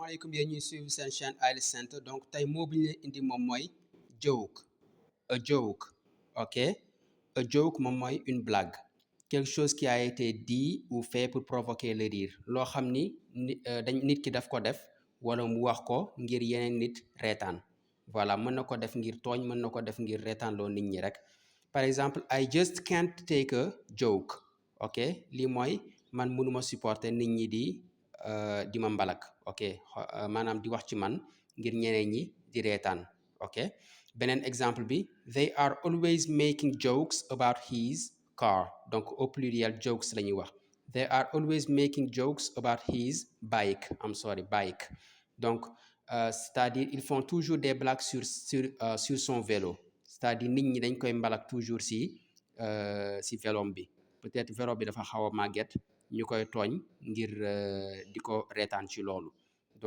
asalaamaaleykum yéen ñuy suivre seen chaîne IELTS Center donc tey moo bi ñu leen indi moom mooy joke a joke ok a joke moom mooy une blague quelque chose qui a été dit ou fait pour provoquer le rire loo xam ni nit ki daf ko def wala mu wax ko ngir yeneen nit reetaan voilà mën na ko def ngir tooñ mën na ko def ngir reetaan loo nit ñi rek par exemple I just can't take a joke ok lii mooy man mënuma supporter nit ñi di ma mbalak ok maanaam di wax ci man ngir ñeneen ñi di reetaan ok beneen exemple bi they are always making jokes about his car donc au pluriel jokes la ñuy wax they are always making jokes about his bike donc c'est-à-dire ils font toujours des blagues sur son vélo c'est-à-dire nit ñi dañ koy mbalak toujours si vélom bi peut-être vélo bi dafa xaw a màgget ñu koy tooñ ngir di ko reetaan ci loolu